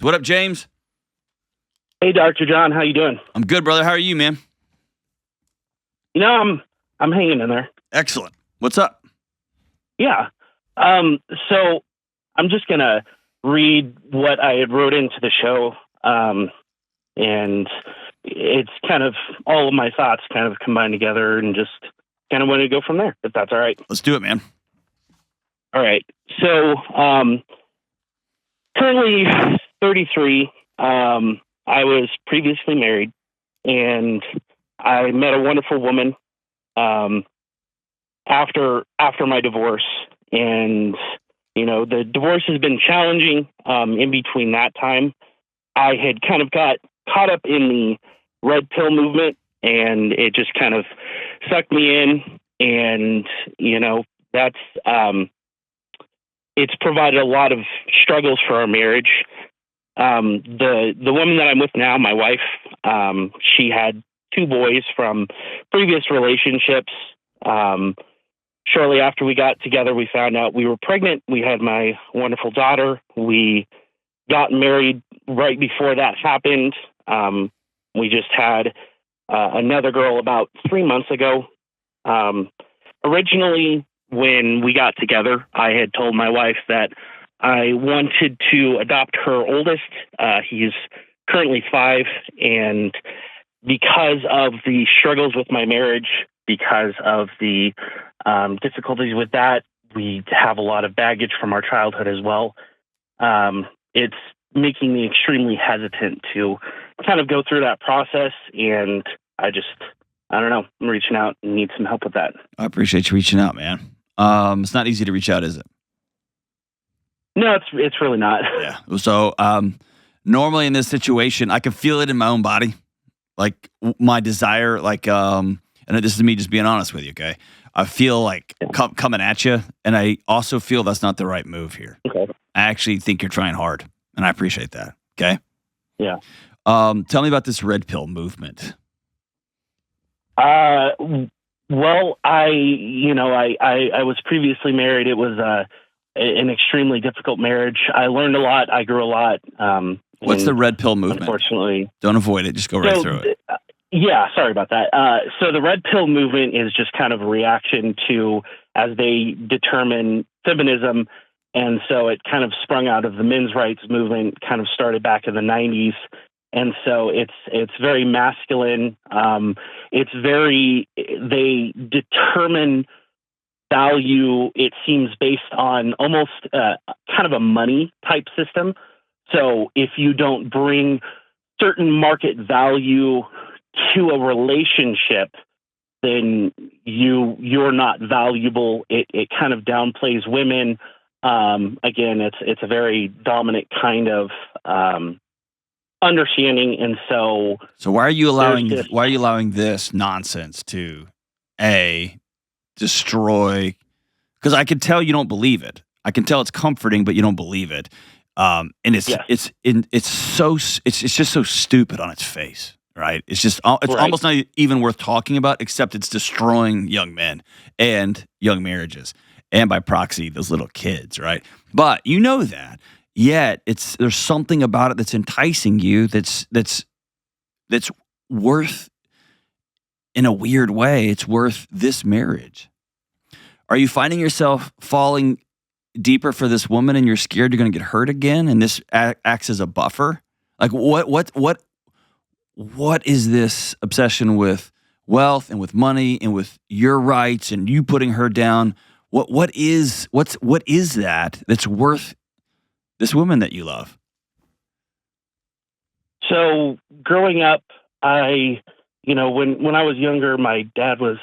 What up, James? Hey, Dr. John, how you doing? I'm good, brother. How are you, man? You know, I'm hanging in there. Excellent. What's up? Yeah. So I'm just gonna read what I had wrote into the show, and it's kind of all of my thoughts kind of combined together, and just kind of want to go from there, if that's all right. Let's do it, man. All right. So currently 33. I was previously married, and I met a wonderful woman after my divorce, and the divorce has been challenging. In between that time, I had kind of got caught up in the red pill movement, and it just kind of sucked me in, and that's it's provided a lot of struggles for our marriage. The woman that I'm with now, my wife, she had 2 boys from previous relationships. Shortly after we got together, we found out we were pregnant. We had my wonderful daughter. We got married right before that happened. We just had another girl about 3 months ago. Originally, when we got together, I had told my wife that I wanted to adopt her oldest. He's currently 5, and because of the struggles with my marriage, because of the difficulties with that, we have a lot of baggage from our childhood as well. It's making me extremely hesitant to kind of go through that process, and I don't know, I'm reaching out and need some help with that. I appreciate you reaching out, man. It's not easy to reach out, is it? No, it's really not. Yeah. So normally in this situation, I can feel it in my own body, like my desire, and this is me just being honest with you, okay? I feel like coming at you, and I also feel that's not the right move here. Okay. I actually think you're trying hard, and I appreciate that, okay? Yeah. Tell me about this red pill movement. Well, I was previously married. It was an extremely difficult marriage. I learned a lot. I grew a lot. What's the red pill movement? Unfortunately, don't avoid it. Just go right through it. Yeah, sorry about that. So the red pill movement is just kind of a reaction to, as they determine, feminism. And so it kind of sprung out of the men's rights movement, kind of started back in the 90s. And so it's very masculine. They determine value, it seems, based on almost kind of a money type system. So if you don't bring certain market value to a relationship, then you're not valuable. It kind of downplays women. Again, it's a very dominant kind of understanding, and so why are you allowing this nonsense to destroy? Because I can tell you don't believe it. I can tell it's comforting, but you don't believe it. And it's just so stupid on its face, right? It's just almost not even worth talking about, except it's destroying young men and young marriages, and by proxy those little kids, right? But you know that. Yet there's something about it that's enticing you that's worth, in a weird way, it's worth this marriage. Are you finding yourself falling deeper for this woman, and you're scared you're going to get hurt again, and this acts as a buffer? Like what is this obsession with wealth and with money and with your rights and you putting her down? What is that that's worth this woman that you love? So growing up, when I was younger, my dad was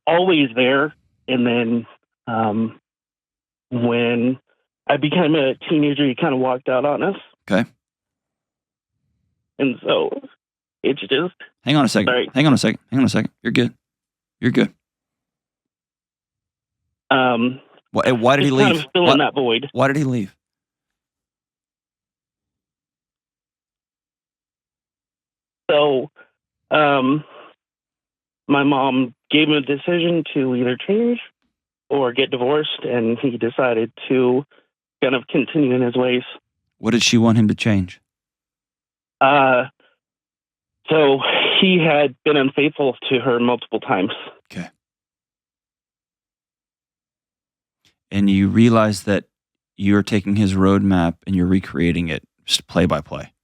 always there. And then when I became a teenager, he kind of walked out on us. Okay. And so it's just... Hang on a second. Sorry. Hang on a second. You're good. Why did he leave? Kind of filling that void. Why did he leave? So, my mom gave him a decision to either change or get divorced, and he decided to kind of continue in his ways. What did she want him to change? So he had been unfaithful to her multiple times. Okay. And you realize that you're taking his roadmap and you're recreating it just play by play.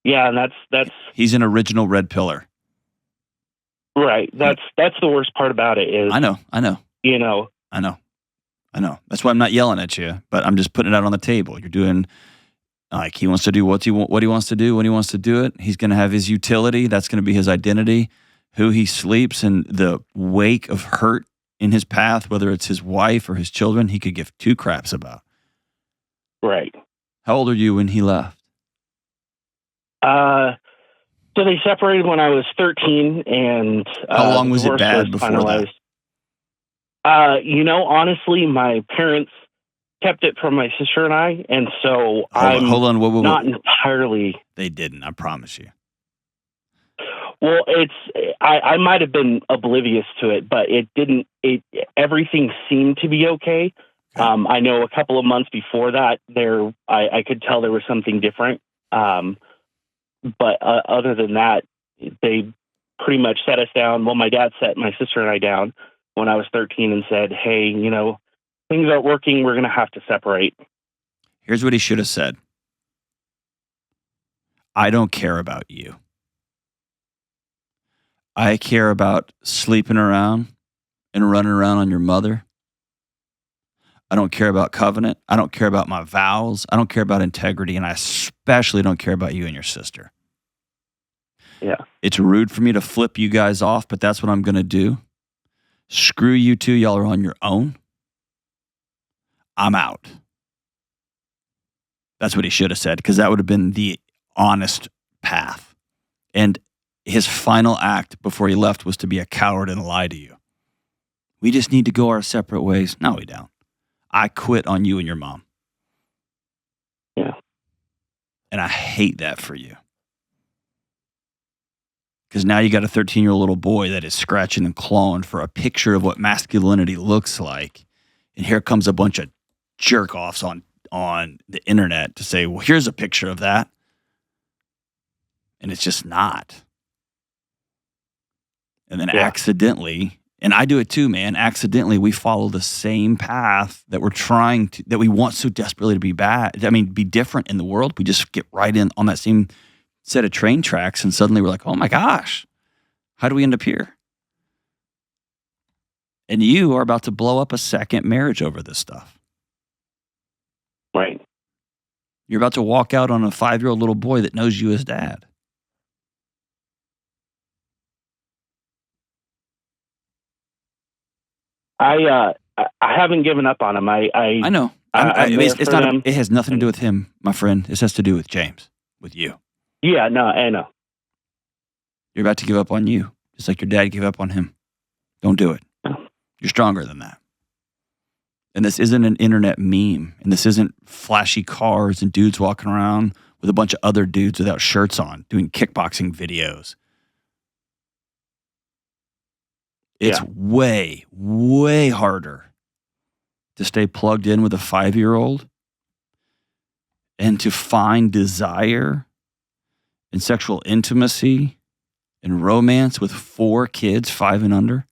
Yeah, and that's He's an original red pillar. right. That's the worst part about it is I know. you know, I know. That's why I'm not yelling at you, but I'm just putting it out on the table. You're doing like he wants to do what he wants to do when he wants to do it. He's going to have his utility. That's going to be his identity, who he sleeps, and the wake of hurt in his path, whether it's his wife or his children, he could give two craps about. right. How old are you when he left? So they separated when I was 13, and How long was it divorce bad before that? finalized. Honestly, my parents kept it from my sister and I, and so Hold on. Whoa. not entirely. They didn't. I promise you. Well, I might have been oblivious to it, but it didn't. Everything seemed to be okay. I know a couple of months before that, I could tell there was something different. But other than that, they pretty much set us down. Well, my dad set my sister and I down when I was 13 and said, "Hey, things aren't working. We're going to have to separate." Here's what he should have said. I don't care about you. I care about sleeping around and running around on your mother. I don't care about covenant. I don't care about my vows. I don't care about integrity. And I especially don't care about you and your sister. Yeah. It's rude for me to flip you guys off, but that's what I'm going to do. Screw you two. Y'all are on your own. I'm out. That's what he should have said, because that would have been the honest path. And his final act before he left was to be a coward and lie to you. We just need to go our separate ways. No, we don't. I quit on you and your mom. Yeah. And I hate that for you. Because now you got a 13-year-old little boy that is scratching and clawing for a picture of what masculinity looks like. And here comes a bunch of jerk-offs on the internet to say, well, here's a picture of that. And it's just not. And then accidentally, and I do it too, man, accidentally we follow the same path that that we want so desperately to be be different in the world. We just get right in on that same set of train tracks, and suddenly we're like, oh my gosh, how do we end up here? And you are about to blow up a second marriage over this stuff. Right. You're about to walk out on a 5-year-old little boy that knows you as dad. I haven't given up on him. I know. It has nothing to do with him, my friend. This has to do with James, with you. Yeah, no, I know. You're about to give up on you, just like your dad gave up on him. Don't do it. You're stronger than that. And this isn't an internet meme, and this isn't flashy cars and dudes walking around with a bunch of other dudes without shirts on doing kickboxing videos. It's way, way harder to stay plugged in with a 5-year-old and to find desire and sexual intimacy and romance with 4 kids, 5 and under.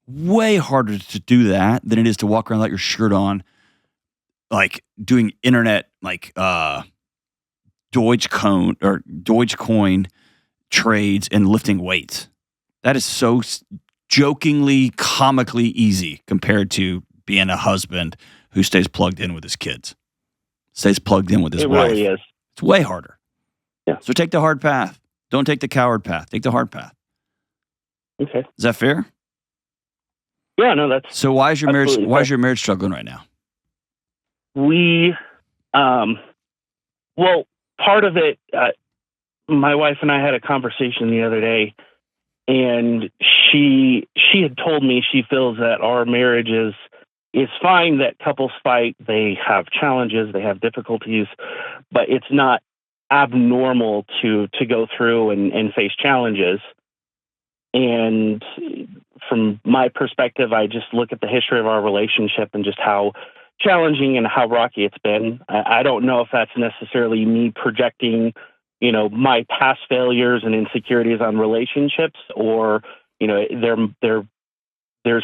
Way harder to do that than it is to walk around without your shirt on, like doing internet, like Dogecoin trades and lifting weights. That is so jokingly, comically easy compared to being a husband who stays plugged in with his kids, stays plugged in with his wife. It really is. It's way harder. Yeah. So take the hard path. Don't take the coward path. Take the hard path. Okay. Is that fair? Yeah, no, that's so. Why is your marriage? fair. Why is your marriage struggling right now? Well, part of it, my wife and I had a conversation the other day, and she had told me she feels that our marriage is fine, that couples fight, they have challenges, they have difficulties, but it's not abnormal to go through and face challenges. And from my perspective, I just look at the history of our relationship and just how challenging and how rocky it's been. I don't know if that's necessarily me projecting, my past failures and insecurities on relationships, or there's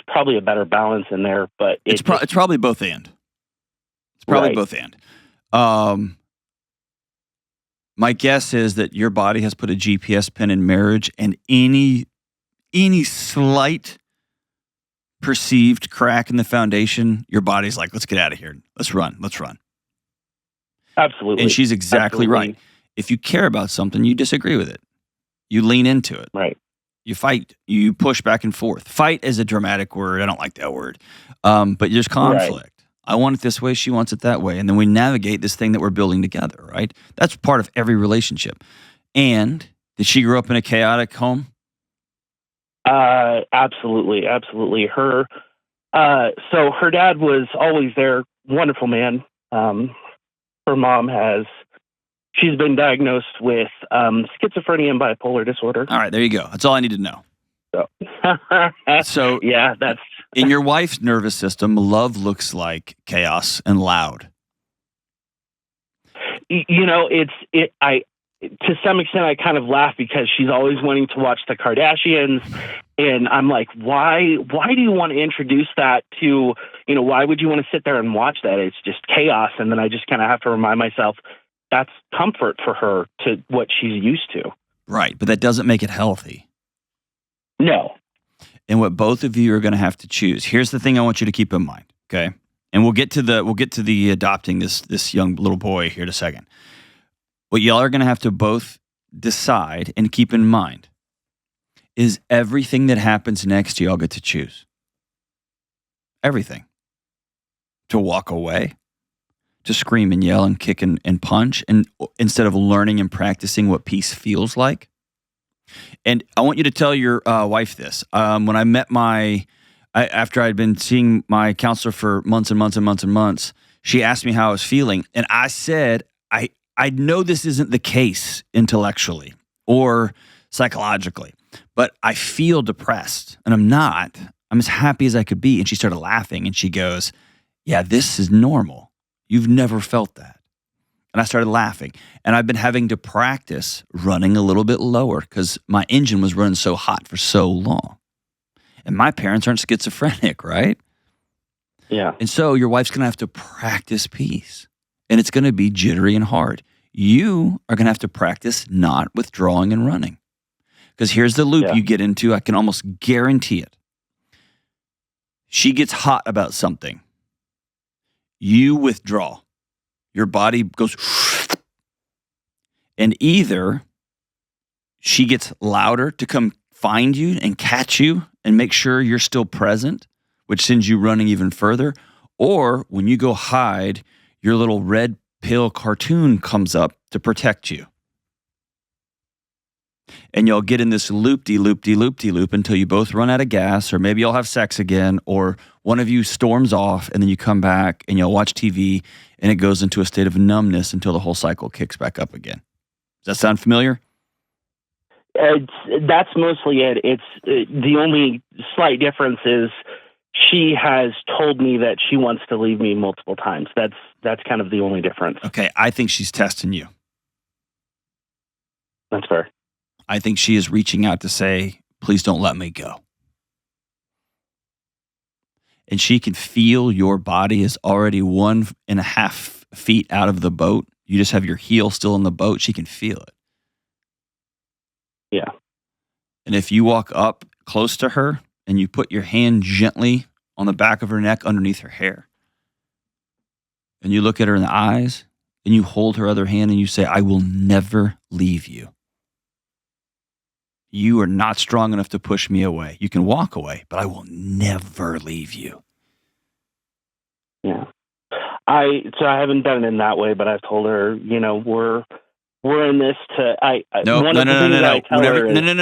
probably a better balance in there. But it's probably both and. It's probably Right. both and. My guess is that your body has put a GPS pin in marriage, and any slight perceived crack in the foundation, your body's like, let's get out of here. Let's run. Absolutely. And she's exactly right. If you care about something, you disagree with it. You lean into it. Right. You fight. You push back and forth. Fight is a dramatic word. I don't like that word. But there's conflict. Right. I want it this way. She wants it that way. And then we navigate this thing that we're building together, right? That's part of every relationship. And did she grow up in a chaotic home? Absolutely. So her dad was always there. Wonderful man. Her mom she's been diagnosed with schizophrenia and bipolar disorder. All right, there you go. That's all I need to know. So yeah, that's in your wife's nervous system, love looks like chaos and loud. To some extent, I kind of laugh because she's always wanting to watch the Kardashians. And I'm like, why do you want to introduce that to, why would you want to sit there and watch that? It's just chaos. And then I just kind of have to remind myself that's comfort for her to what she's used to. Right. But that doesn't make it healthy. No. And what both of you are going to have to choose. Here's the thing I want you to keep in mind. Okay. And we'll get to the adopting this young little boy here in a second. What y'all are going to have to both decide and keep in mind is everything that happens next, y'all get to choose. Everything. To walk away, to scream and yell and kick and punch, and instead of learning and practicing what peace feels like. And I want you to tell your wife this. When I met after I'd been seeing my counselor for months and months and months and months, she asked me how I was feeling. And I said, I know this isn't the case intellectually or psychologically, but I feel depressed, and I'm not. I'm as happy as I could be. And she started laughing, and she goes, yeah, this is normal. You've never felt that. And I started laughing, and I've been having to practice running a little bit lower because my engine was running so hot for so long. And my parents aren't schizophrenic, right? Yeah. And so your wife's going to have to practice peace, and it's going to be jittery and hard. You are going to have to practice not withdrawing and running. Because here's the loop you get into. I can almost guarantee it. She gets hot about something. You withdraw. Your body goes, and either she gets louder to come find you and catch you and make sure you're still present, which sends you running even further, or when you go hide, your little red pill cartoon comes up to protect you. And you'll get in this loop-de-loop-de-loop-de-loop until you both run out of gas, or maybe you'll have sex again, or one of you storms off, and then you come back and you'll watch TV, and it goes into a state of numbness until the whole cycle kicks back up again. Does that sound familiar? That's mostly it. It's the only slight difference is she has told me that she wants to leave me multiple times. That's kind of the only difference. Okay, I think she's testing you. That's fair. I think she is reaching out to say, please don't let me go. And she can feel your body is already 1.5 feet out of the boat. You just have your heel still in the boat. She can feel it. Yeah. And if you walk up close to her and you put your hand gently on the back of her neck underneath her hair, and you look at her in the eyes, and you hold her other hand and you say, I will never leave you. You are not strong enough to push me away. You can walk away, but I will never leave you. Yeah. I haven't done it in that way, but I've told her, we're in this to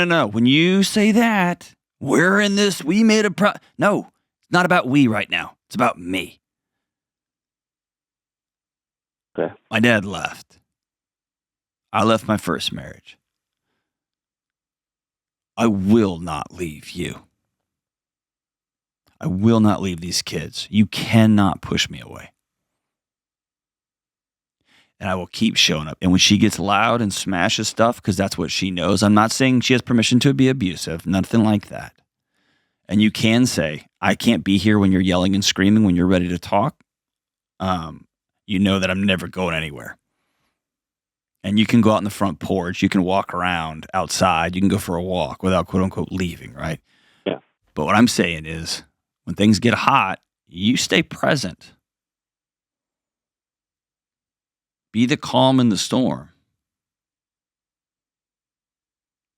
No. When you say that, we're in this, we made a no, it's not about we right now. It's about me. Okay. My dad left. I left my first marriage. I will not leave you. I will not leave these kids. You cannot push me away. And I will keep showing up. And when she gets loud and smashes stuff, because that's what she knows, I'm not saying she has permission to be abusive, nothing like that. And you can say, I can't be here when you're yelling and screaming when you're ready to talk. You know that I'm never going anywhere. And you can go out on the front porch. You can walk around outside. You can go for a walk without, quote unquote, leaving, right? Yeah. But what I'm saying is, when things get hot, you stay present. Be the calm in the storm.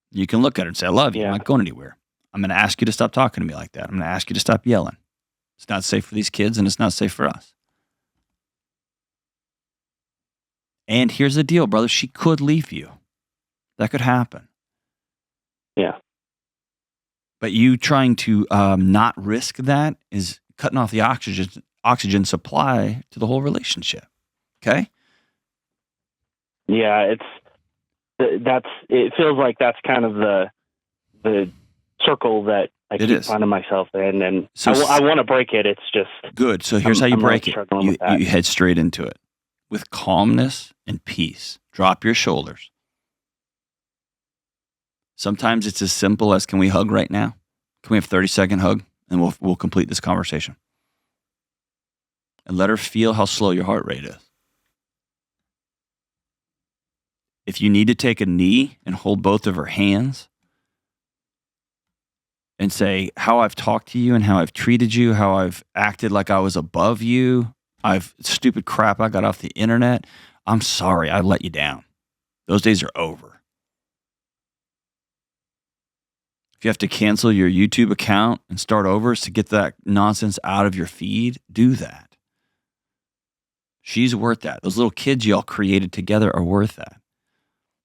You can look at her and say, I love you. I'm not going anywhere. I'm going to ask you to stop talking to me like that. I'm going to ask you to stop yelling. It's not safe for these kids, and it's not safe for us. And here's the deal, brother. She could leave you. That could happen. Yeah. But you trying to not risk that is cutting off the oxygen supply to the whole relationship. Okay? Yeah, it feels like that's kind of the circle that I keep finding myself in, and so I want to break it. It's just good. So here's how you break it. You head straight into it with calmness and peace. Drop your shoulders. Sometimes it's as simple as, can we hug right now? Can we have a 30-second hug? And we'll complete this conversation. And let her feel how slow your heart rate is. If you need to take a knee and hold both of her hands and say how I've talked to you and how I've treated you, how I've acted like I was above you, stupid crap I got off the internet, I'm sorry, I let you down. Those days are over. If you have to cancel your YouTube account and start over to get that nonsense out of your feed, do that. She's worth that. Those little kids y'all created together are worth that.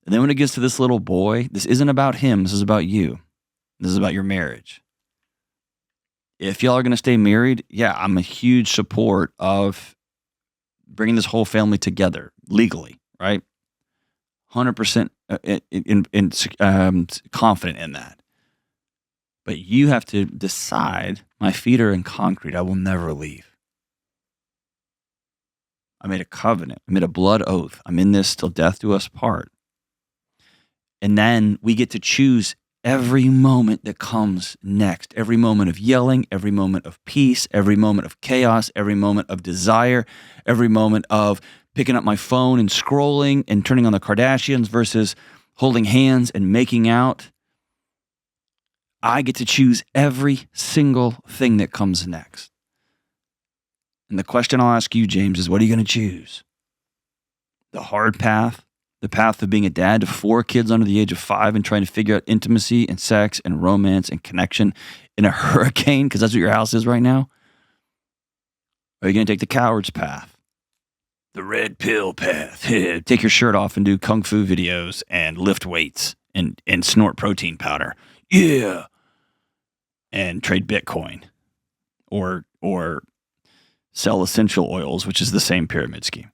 And then when it gets to this little boy, this isn't about him. This is about you. This is about your marriage. If y'all are going to stay married, yeah, I'm a huge support of bringing this whole family together legally, right? 100% confident in that. But you have to decide, my feet are in concrete. I will never leave. I made a covenant. I made a blood oath. I'm in this till death do us part. And then we get to choose every moment that comes next, every moment of yelling, every moment of peace, every moment of chaos, every moment of desire, every moment of picking up my phone and scrolling and turning on the Kardashians versus holding hands and making out. I get to choose every single thing that comes next. And the question I'll ask you, James, is what are you going to choose? The hard path? The path of being a dad to 4 kids under the age of 5 and trying to figure out intimacy and sex and romance and connection in a hurricane, because that's what your house is right now? Or are you going to take the coward's path? The red pill path. Take your shirt off and do kung fu videos and lift weights and snort protein powder. Yeah. And trade Bitcoin. Or sell essential oils, which is the same pyramid scheme.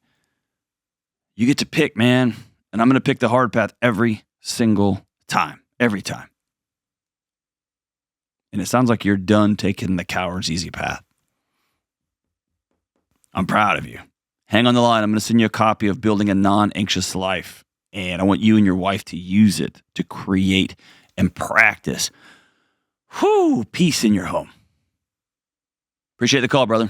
You get to pick, man. And I'm going to pick the hard path every single time. Every time. And it sounds like you're done taking the coward's easy path. I'm proud of you. Hang on the line. I'm going to send you a copy of Building a Non-Anxious Life. And I want you and your wife to use it to create and practice peace in your home. Appreciate the call, brother.